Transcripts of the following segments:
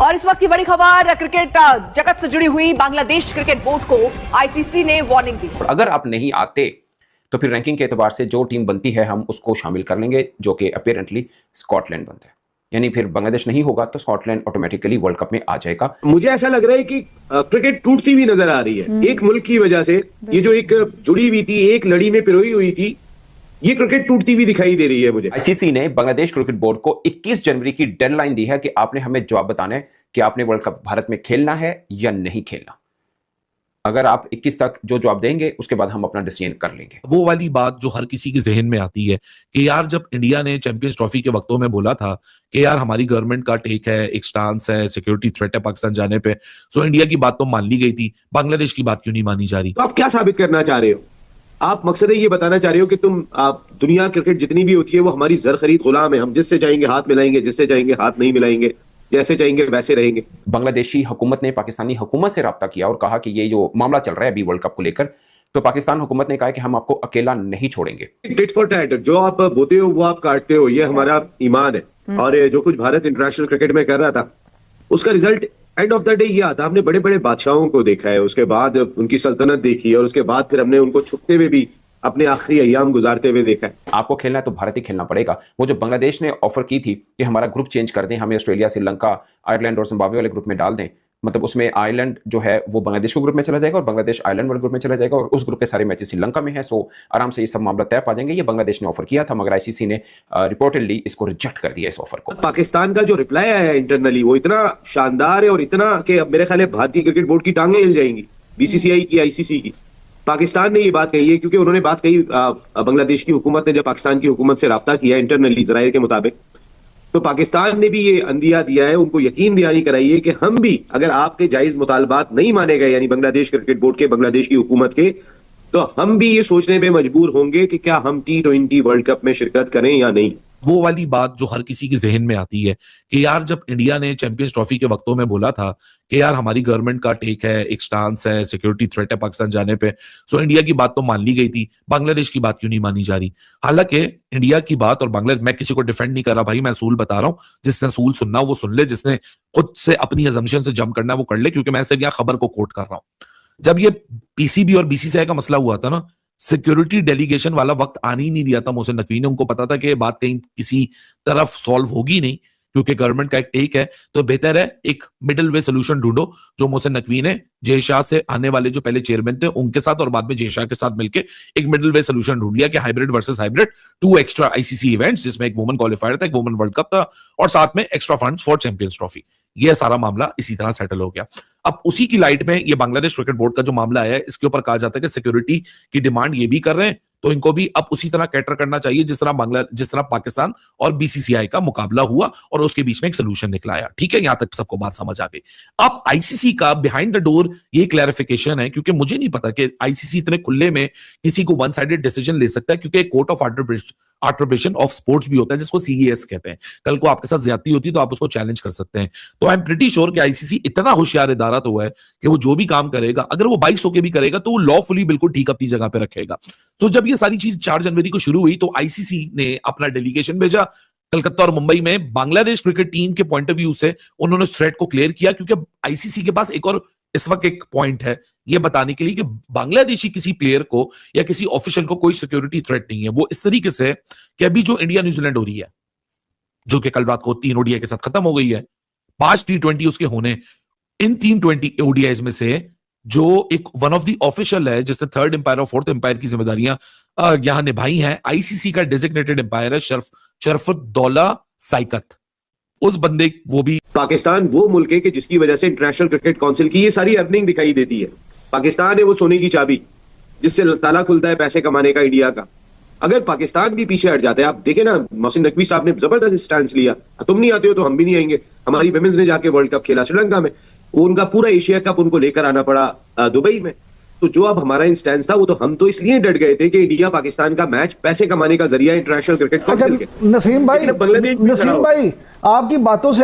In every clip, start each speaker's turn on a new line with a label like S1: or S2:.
S1: और इस वक्त की बड़ी खबर क्रिकेट जगत से जुड़ी हुई, बांग्लादेश क्रिकेट बोर्ड को आईसीसी ने वार्निंग दी।
S2: अगर आप नहीं आते तो फिर रैंकिंग के एतबार से जो टीम बनती है हम उसको शामिल कर लेंगे, जो कि अपीयरेंटली स्कॉटलैंड बनता है। यानी फिर बांग्लादेश नहीं होगा तो स्कॉटलैंड ऑटोमेटिकली वर्ल्ड कप में आ जाएगा।
S3: मुझे ऐसा लग रहा है कि क्रिकेट टूटती हुई नजर आ रही है एक मुल्क की वजह से। ये जो एक जुड़ी हुई थी, एक लड़ी में पिरोई हुई थी, ये क्रिकेट टूटती हुई दिखाई दे रही है मुझे।
S2: आईसीसी ने बांग्लादेश क्रिकेट बोर्ड को 21 जनवरी की डेडलाइन दी है कि आपने हमें जवाब बताना है कि आपने वर्ल्ड कप भारत में खेलना है या नहीं खेलना। अगर आप 21 तक जो जवाब देंगे उसके बाद हम अपना डिसीजन कर लेंगे।
S4: वो वाली बात जो हर किसी के जहन में आती है कि यार जब इंडिया ने चैंपियंस ट्रॉफी के वक्तों में बोला था कि यार हमारी गवर्नमेंट का टेक है, एक स्टांस है, सिक्योरिटी थ्रेट है पाकिस्तान जाने पे, सो इंडिया की बात तो मान ली गई थी, बांग्लादेश की बात क्यों नहीं मानी जा रही?
S3: तो आप क्या साबित करना चाह रहे हो? आप मकसद ये बताना चाह रहे हो कि आप दुनिया क्रिकेट जितनी भी होती है वो हमारी जर खरीद गुलाम है, हम जिससे चाहेंगे हाथ मिलाएंगे, जिससे चाहेंगे हाथ नहीं मिलाएंगे, जैसे चाहेंगे वैसे रहेंगे।
S2: बांग्लादेशी हुकूमत ने पाकिस्तानी हुकूमत से रब्ता किया और कहा कि ये जो मामला चल रहा है अभी वर्ल्ड कप को लेकर, तो पाकिस्तान हुकूमत ने कहा कि हम आपको अकेला नहीं छोड़ेंगे।
S3: टिट फॉर टैट, जो आप बोते हो वो आप काटते हो, ये हमारा ईमान है। और जो कुछ भारत इंटरनेशनल क्रिकेट में कर रहा था उसका result end of the day ये आता। हमने बड़े बड़े बादशाहों को देखा है, उसके बाद उनकी सल्तनत देखी और उसके बाद फिर हमने उनको छुपते हुए भी अपने आखिरी अय्याम गुजारते हुए देखा है।
S2: आपको खेलना है तो भारत ही खेलना पड़ेगा। वो जो बांग्लादेश ने ऑफर की थी कि हमारा ग्रुप चेंज कर दें, हमें ऑस्ट्रेलिया, श्रीलंका, आयरलैंड और जिम्बाब्वे वाले ग्रुप में डाल दें, मतलब उसमें आयरलैंड जो है वो बांग्लादेश के ग्रुप में चला जाएगा और बांग्लादेश आयरलैंड वाले ग्रुप में चला जाएगा और उस ग्रुप के सारे मैचेस श्रीलंका में है। सो आराम से ये सब मामला तय पा जाएंगे। ये बांग्लादेश ने ऑफर किया था, मगर आईसीसी ने रिपोर्टेडली इसको रिजेक्ट कर दिया इस ऑफर को।
S3: पाकिस्तान का जो रिप्लाई आया है इंटरनली वो इतना शानदार है और इतना कि मेरे ख्याल है भारतीय क्रिकेट बोर्ड की टांगें हिल जाएंगी, बीसीसीआई की, आईसीसी की। पाकिस्तान ने ये बात कही है क्योंकि उन्होंने बात कही, बांग्लादेश की हुकूमत ने जब पाकिस्तान की हुकूमत से राब्ता किया इंटरनली ज़राए के मुताबिक, तो पाकिस्तान ने भी ये अंदिया दिया है, उनको यकीन दिलानी कराई है कि हम भी अगर आपके जायज मुतालबात नहीं माने गए, यानी बांग्लादेश क्रिकेट बोर्ड के, बांग्लादेश की हुकूमत के, तो हम भी ये सोचने पे मजबूर होंगे कि क्या हम T20 वर्ल्ड कप में शिरकत करें या नहीं।
S4: वो वाली बात जो हर किसी के जहन में आती है कि यार जब इंडिया ने चैंपियंस ट्रॉफी के वक्तों में बोला था कि यार हमारी गवर्नमेंट का टेक है, एक स्टांस है, सिक्योरिटी थ्रेट है पाकिस्तान जाने पे, सो इंडिया की बात तो मान ली गई थी, बांग्लादेश की बात क्यों नहीं मानी जा रही? हालांकि इंडिया की बात और बांग्लादेश, मैं किसी को डिफेंड नहीं कर रहा भाई, मैं असूल बता रहा हूं, जिसने असूल सुनना वो सुन ले, जिसने खुद से अपनी अजम्पशन से जंप करना वो कर ले, क्योंकि मैं सिर्फ यहाँ खबर को कोट कर रहा हूं। जब ये पीसीबी और बीसीसीआई का मसला हुआ था ना, सिक्योरिटी डेलीगेशन वाला वक्त आने ही नहीं दिया था मोहसिन नकवी ने। उनको पता था कि ये बात कहीं किसी तरफ सॉल्व होगी नहीं, क्योंकि गवर्नमेंट का एक टेक है, तो बेहतर है एक मिडिल वे सोल्यूशन ढूंढो, जो मोहसिन नकवी ने जय शाह से आने वाले जो पहले चेयरमैन थे उनके साथ और बाद में जय शाह के साथ मिलकर एक मिडिल वे सोल्यूशन ढूंढ लिया कि hybrid versus hybrid, 2 extra ICC events, जिसमें एक वुमेन क्वालिफायर था, एक वुमेन वर्ल्ड कप था और साथ में extra funds for champions trophy. ये सारा मामला इसी तरह सेटल हो गया। अब उसी की लाइट में ये बांग्लादेश क्रिकेट बोर्ड का जो मामला है, इसके ऊपर कहा जाता है कि सिक्योरिटी की डिमांड ये भी कर रहे हैं, तो इनको भी अब उसी तरह कैटर करना चाहिए जिस तरह पाकिस्तान और बीसीसीआई का मुकाबला हुआ और उसके बीच में एक सोल्यूशन निकला आया। ठीक है, यहां तक सबको बात समझ आ गई। अब आईसीसी का बिहाइंड द डोर ये क्लैरिफिकेशन है, क्योंकि मुझे नहीं पता कि आईसीसी इतने खुले में किसी को वन साइडेड डिसीजन ले सकता है, क्योंकि एक court of arbitration of sports भी होता है जिसको सीईएस कहते हैं। कल को आपके साथ ज्यादती होती है तो आप उसको चैलेंज कर सकते हैं। तो आई एम प्रीटी श्योर कि आईसीसी इतना होशियार इदारा तो है कि वो जो भी काम करेगा, अगर वो 22 होके भी करेगा तो वो लॉफुली बिल्कुल ठीक अपनी जगह पे रखेगा। तो जब ये सारी चीज 4 जनवरी को शुरू हुई तो आईसीसी ने अपना डेलीगेशन भेजा कलकत्ता और मुंबई में। बांग्लादेश क्रिकेट टीम के पॉइंट ऑफ व्यू से उन्होंने थ्रेट को क्लियर किया, क्योंकि आईसीसी के पास एक और इस वक्त एक पॉइंट है ये बताने के लिए कि बांग्लादेशी किसी प्लेयर को या किसी ऑफिशियल को कोई सिक्योरिटी थ्रेट नहीं है। वो इस तरीके से कि अभी जो इंडिया न्यूजीलैंड हो रही है, जो कि कल रात को 3 ओडीआई के साथ खत्म हो गई है, 5 T20 उसके होने, इन 3 ओडीआईज में से जो एक वन ऑफ द ऑफिशियल है जिसने 3rd एम्पायर और 4th एम्पायर की जिम्मेदारियां यहां निभाई हैं, आईसीसी का डेजिग्नेटेड एम्पायर है शरफुद्दौला साइकत। उस बंदे, वो भी
S3: पाकिस्तान वो मुल्क है कि जिसकी वजह से इंटरनेशनल क्रिकेट काउंसिल की ये सारी अर्निंग दिखाई देती है। पाकिस्तान है वो सोने की चाबी जिससे ताला खुलता है पैसे कमाने का इंडिया का। अगर पाकिस्तान भी पीछे हट जाता है, आप देखें ना, मोहसिन नकवी साहब ने जबरदस्त स्टैंड लिया, तुम नहीं आते हो तो हम भी नहीं आएंगे। हमारी विमेंस ने जाके वर्ल्ड कप खेला श्रीलंका में, वो उनका पूरा एशिया कप उनको लेकर आना पड़ा दुबई में। तो जो अब हमारा स्टैंड था वो तो हम तो इसलिए डट गए थे कि इंडिया पाकिस्तान का मैच पैसे कमाने का जरिया इंटरनेशनल क्रिकेट काउंसिल के।
S5: नसीम भाई, आपकी बातों से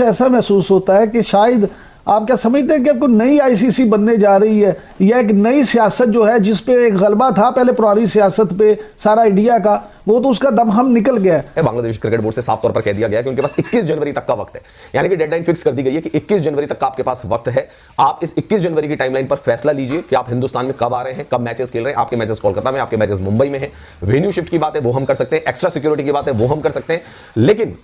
S5: ऐसा महसूस होता है कि शायद आप क्या समझते हैं कि आपको नई आईसीसी बनने जा रही है, या एक नई सियासत जो है जिस पे एक गलबा था पहले पुरानी सियासत पे सारा इंडिया का, वो तो उसका दम हम निकल गया है।
S6: बांग्लादेश क्रिकेट बोर्ड से साफ तौर पर कह दिया गया है कि उनके पास 21 जनवरी तक का वक्त है, यानी कि डेडलाइन फिक्स कर दी गई है कि 21 जनवरी तक का आपके पास वक्त है। आप इस 21 जनवरी की टाइमलाइन पर फैसला लीजिए कि आप हिंदुस्तान में कब आ रहे हैं, कब मैचेस खेल रहे हैं। आपके मैचेस कोलकाता में, आपके मैचेस मुंबई में है। वेन्यू शिफ्ट की बात है वो हम कर सकते हैं, एक्स्ट्रा सिक्योरिटी की बात है वो हम कर सकते हैं, लेकिन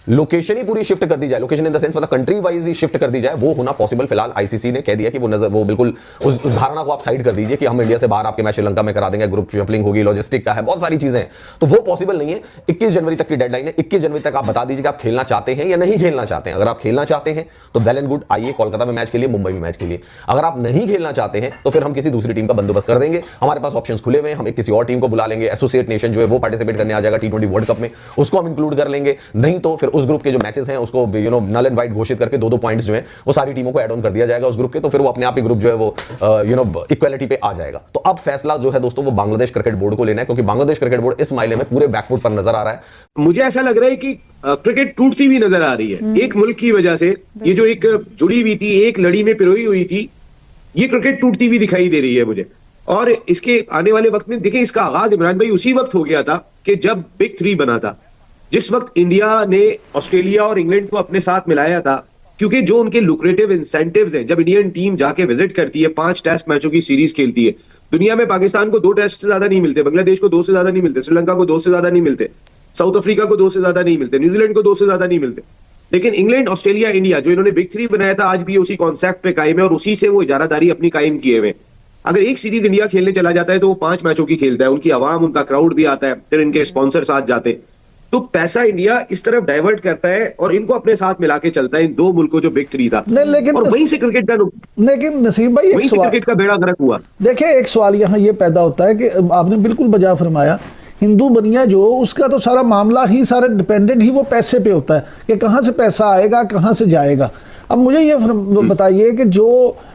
S6: लोकेशन ही पूरी शिफ्ट कर दी जाए, लोकेशन इन द सेंस मतलब कंट्री वाइज ही शिफ्ट कर दी जाए, वो होना पॉसिबल फिलहाल आईसीसी ने कह दिया कि वो बिल्कुल उस धारणा को आप साइड कर दीजिए कि हम इंडिया से बाहर आपके मैच श्रीलंका में करा देंगे, ग्रुप शफलिंग होगी, लॉजिस्टिक का है, बहुत सारी चीजें हैं, तो वो पॉसिबल नहीं है। 21 जनवरी तक की डेडलाइन है। 21 जनवरी तक आप बता दीजिए कि आप खेलना चाहते हैं या नहीं खेलना चाहते हैं। अगर आप खेलना चाहते हैं तो वेल एंड गुड, आइए कोलकाता में मैच के लिए, मुंबई में मैच के लिए। अगर आप नहीं खेलना चाहते हैं तो फिर हम किसी दूसरी टीम का बंदोबस्त कर देंगे। हमारे पास ऑप्शंस खुले हुए हैं, हम किसी और टीम को बुला लेंगे, एसोसिएट नेशन जो है वो पार्टिसिपेट करने आ जाएगा T20 वर्ल्ड कप में, उसको हम इंक्लूड कर लेंगे। नहीं तो फिर उस ग्रुप के जो मैचेस उसको नल एंड वाइट घोषित करके 2-2 पॉइंट्स जो है वो सारी टीमों को ऐड ऑन कर दिया जाएगा उस ग्रुप के, तो फिर वो अपने आप ही ग्रुप जो है वो इक्वालिटी पे आ जाएगा। तो अब फैसला जो है दोस्तों वो बांग्लादेश क्रिकेट बोर्ड को लेना है, क्योंकि बांग्लादेश क्रिकेट बोर्ड इस मायने में पूरे बैकफुट पर नजर आ रहा है।
S3: मुझे ऐसा लग रहा है कि क्रिकेट टूटती हुई नजर आ रही है एक मुल्क की वजह से। ये जो एक जुड़ी हुई थी, एक लड़ी में पिरोई हुई थी, ये क्रिकेट टूटती हुई दिखाई दे रही है मुझे। और इसके आने वाले वक्त में देखें, इसका आगाज इमरान भाई उसी वक्त हो गया था कि जब बिग 3 बना था, जिस वक्त इंडिया ने ऑस्ट्रेलिया और इंग्लैंड को अपने साथ मिलाया था, क्योंकि जो उनके लुक्रेटिव इंसेंटिव्स हैं, जब इंडियन टीम जाके विजिट करती है, 5 टेस्ट मैचों की सीरीज खेलती है, दुनिया में पाकिस्तान को 2 टेस्ट से ज्यादा नहीं मिलते, बांग्लादेश को 2 से ज्यादा नहीं मिलते, श्रीलंका को 2 से ज्यादा नहीं मिलते, साउथ अफ्रीका को 2 से ज्यादा नहीं मिलते, न्यूजीलैंड को 2 से ज्यादा नहीं मिलते। लेकिन इंग्लैंड, ऑस्ट्रेलिया, इंडिया जो इन्होंने बिग 3 बनाया था, आज भी उसी कॉन्सेप्ट पे कायम है और उसी से वो इजारादारी अपनी कायम किए हुए। अगर एक सीरीज इंडिया खेलने चला जाता है तो वो 5 मैचों की खेलता है, उनकी आवाम, उनका क्राउड भी आता है, फिर इनके स्पॉन्सर साथ जाते हैं, तो पैसा इंडिया इस तरफ डाइवर्ट करता है और इनको अपने साथ मिला के चलता है, इन 2 मुल्कों जो बिग 3 था।
S5: नहीं, लेकिन
S3: और वहीं से क्रिकेट का
S5: लेकिन नसीब भाई
S3: वहीं से क्रिकेट का बेड़ा गर्क हुआ।
S5: देखिए, एक सवाल यहाँ ये पैदा होता है कि आपने बिल्कुल बजा फरमाया, हिंदू बनिया जो उसका तो सारा मामला ही सारा डिपेंडेंट ही वो पैसे पे होता है कि कहाँ से पैसा आएगा, कहाँ से जाएगा। अब मुझे ये बताइए कि जो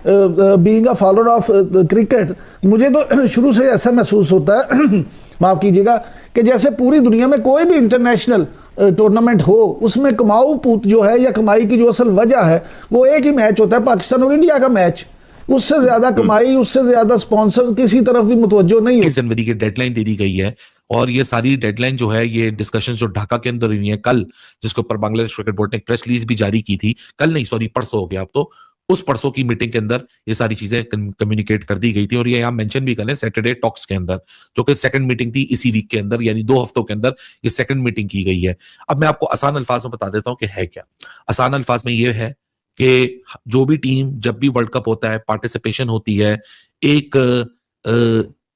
S5: being a follower of cricket, मुझे तो शुरू से ऐसा महसूस होता है माफ कीजिएगा कि जैसे पूरी दुनिया में कोई भी इंटरनेशनल टूर्नामेंट हो, उसमें कमाऊ पूत जो है या कमाई की जो असल वजह है वो एक ही मैच होता है, पाकिस्तान और इंडिया का मैच। उससे ज्यादा कमाई, उससे ज्यादा स्पॉन्सर किसी तरफ भी मुतवज्जो नहीं है।
S4: जनवरी की डेडलाइन दे दी गई है और ये सारी डेडलाइन जो है, ये डिस्कशन जो ढाका के अंदर हुई है कल, जिसके ऊपर बांग्लादेश क्रिकेट बोर्ड ने प्रेस रिलीज भी जारी की थी, कल नहीं सॉरी परसों हो गया अब तो, उस परसों की मीटिंग के अंदर ये सारी चीजें कम्युनिकेट कर दी गई थी। और ये यहाँ मेंशन भी करें सैटरडे टॉक्स के अंदर, जो कि सेकंड मीटिंग थी इसी वीक के अंदर, यानी 2 हफ्तों के अंदर ये सेकंड मीटिंग की गई है। अब मैं आपको आसान अल्फाज में बता देता हूं कि है क्या। आसान अल्फाज में ये है कि जो भी टीम, जब भी वर्ल्ड कप होता है, पार्टिसिपेशन होती है, एक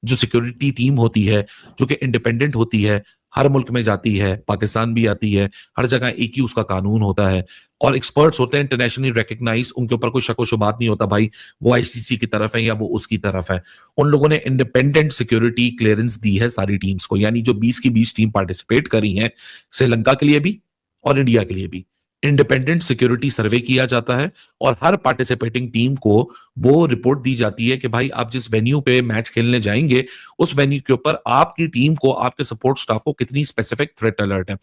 S4: जो सिक्योरिटी टीम होती है जो कि इंडिपेंडेंट होती है, हर मुल्क में जाती है, पाकिस्तान भी आती है, हर जगह एक ही उसका कानून होता है और एक्सपर्ट्स होते हैं इंटरनेशनली रिकग्नाइज, उनके ऊपर कोई शक व शुबात नहीं होता भाई वो आईसीसी की तरफ है या वो उसकी तरफ है। उन लोगों ने इंडिपेंडेंट सिक्योरिटी क्लियरेंस दी है सारी टीम्स को, यानी जो 20 की 20 टीम पार्टिसिपेट करी हैं, श्रीलंका के लिए भी और इंडिया के लिए भी इंडिपेंडेंट सिक्योरिटी सर्वे किया जाता है और हर पार्टिसिपेटिंग टीम को वो रिपोर्ट दी जाती है कि भाई आप जिस वेन्यू पे मैच खेलने जाएंगे उस वेन्यू के ऊपर आपकी टीम को, आपके सपोर्ट स्टाफ को कितनी स्पेसिफिक थ्रेट अलर्ट है।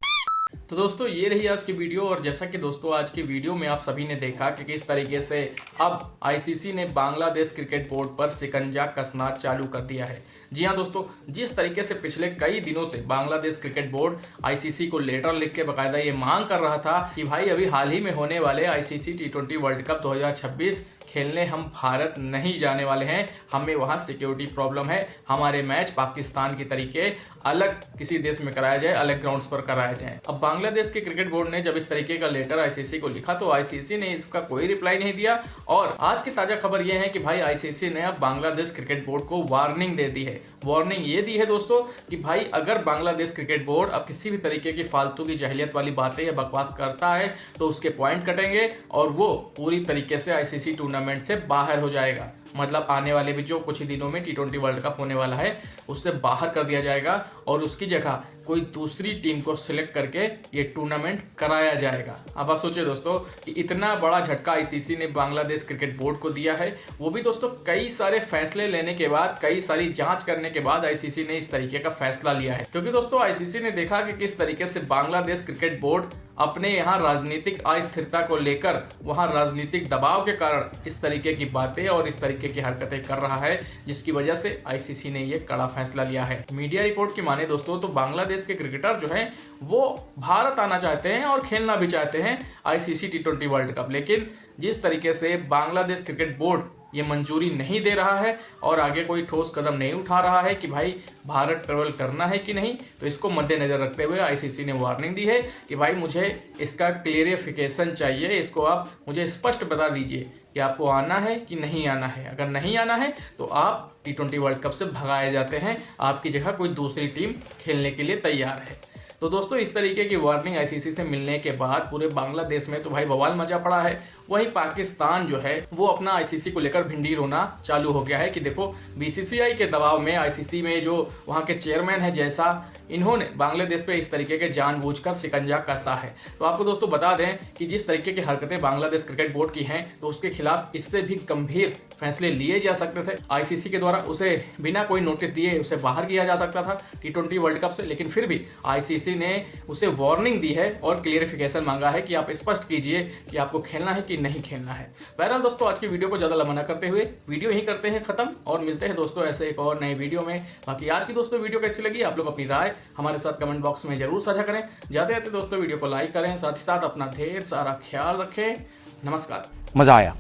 S7: तो दोस्तों ये रही आज की वीडियो और जैसा कि दोस्तों आज की वीडियो में आप सभी ने देखा कि किस तरीके से अब आईसीसी ने बांग्लादेश क्रिकेट बोर्ड पर शिकंजा कसना चालू कर दिया है। जी हाँ दोस्तों, जिस तरीके से पिछले कई दिनों से बांग्लादेश क्रिकेट बोर्ड आईसीसी को लेटर लिख के बाकायदा ये मांग कर रहा था कि भाई अभी हाल ही में होने वाले आईसीसी T20 वर्ल्ड कप 2026 खेलने हम भारत नहीं जाने वाले हैं, हमें वहाँ सिक्योरिटी प्रॉब्लम है, हमारे मैच पाकिस्तान की तरीके अलग किसी देश में कराया जाए, अलग ग्राउंड्स पर कराया जाए। अब बांग्लादेश के क्रिकेट बोर्ड ने जब इस तरीके का लेटर आईसीसी को लिखा तो आईसीसी ने इसका कोई रिप्लाई नहीं दिया और आज की ताजा खबर यह है कि भाई आईसीसी ने अब बांग्लादेश क्रिकेट बोर्ड को वार्निंग दे दी है। वार्निंग ये दी है दोस्तों कि भाई अगर बांग्लादेश क्रिकेट बोर्ड अब किसी भी तरीके की फालतू की जहलियत वाली बातें या बकवास करता है तो उसके पॉइंट कटेंगे और वो पूरी तरीके से आईसीसी टूर्नामेंट से बाहर हो जाएगा। मतलब आने वाले भी जो कुछ ही दिनों में T20 वर्ल्ड कप होने वाला है उससे बाहर कर दिया जाएगा और उसकी जगह कोई दूसरी टीम को सिलेक्ट करके ये टूर्नामेंट कराया जाएगा। अब आप सोचिए दोस्तों कि इतना बड़ा झटका आईसीसी ने बांग्लादेश क्रिकेट बोर्ड को दिया है, वो भी दोस्तों कई सारे फैसले लेने के बाद, कई सारी जांच करने के बाद आईसीसी ने इस तरीके का फैसला लिया है। क्योंकि दोस्तों आईसीसी ने देखा कि किस तरीके से बांग्लादेश क्रिकेट बोर्ड अपने यहाँ राजनीतिक अस्थिरता को लेकर वहाँ राजनीतिक दबाव के कारण इस तरीके की बातें और इस तरीके की हरकतें कर रहा है, जिसकी वजह से आईसीसी ने ये कड़ा फैसला लिया है। मीडिया रिपोर्ट की माने दोस्तों तो बांग्लादेश के क्रिकेटर जो हैं वो भारत आना चाहते हैं और खेलना भी चाहते हैं आईसीसी T20 वर्ल्ड कप, लेकिन जिस तरीके से बांग्लादेश क्रिकेट बोर्ड ये मंजूरी नहीं दे रहा है और आगे कोई ठोस कदम नहीं उठा रहा है कि भाई भारत ट्रेवल करना है कि नहीं, तो इसको मद्देनजर रखते हुए आईसीसी ने वार्निंग दी है कि भाई मुझे इसका क्लियरिफिकेशन चाहिए, इसको आप मुझे स्पष्ट बता दीजिए कि आपको आना है कि नहीं आना है। अगर नहीं आना है तो आप T20 वर्ल्ड कप से भगाए जाते हैं, आपकी जगह कोई दूसरी टीम खेलने के लिए तैयार है। तो दोस्तों इस तरीके की वार्निंग आईसीसी से मिलने के बाद पूरे बांग्लादेश में तो भाई बवाल मचा पड़ा है। वहीं पाकिस्तान जो है वो अपना आईसीसी को लेकर भिंडी रोना चालू हो गया है कि देखो बीसीसीआई के दबाव में आईसीसी में जो वहाँ के चेयरमैन है जैसा, इन्होंने बांग्लादेश पे इस तरीके के जानबूझकर शिकंजा कसा है। तो आपको दोस्तों बता दें कि जिस तरीके की हरकतें बांग्लादेश क्रिकेट बोर्ड की हैं तो उसके खिलाफ इससे भी गंभीर फैसले लिए जा सकते थे। आईसीसी के द्वारा उसे बिना कोई नोटिस दिए उसे बाहर किया जा सकता था T20 वर्ल्ड कप से, लेकिन फिर भी आईसीसी ने उसे वार्निंग दी है और क्लियरिफिकेशन मांगा है कि आप स्पष्ट कीजिए कि आपको खेलना है कि नहीं खेलना है। बहरहाल दोस्तों आज की वीडियो को ज़्यादा लंबा न करते हुए वीडियो ही करते हैं खत्म और मिलते हैं दोस्तों ऐसे एक और नए वीडियो में। बाकी आज की दोस्तों वीडियो कैसी लगी आप लोग अपनी राय हमारे साथ कमेंट बॉक्स में जरूर साझा करें। जाते जाते दोस्तों वीडियो को लाइक करें, साथ ही साथ अपना ढेर सारा ख्याल रखें। नमस्कार।
S8: मज़ा आया।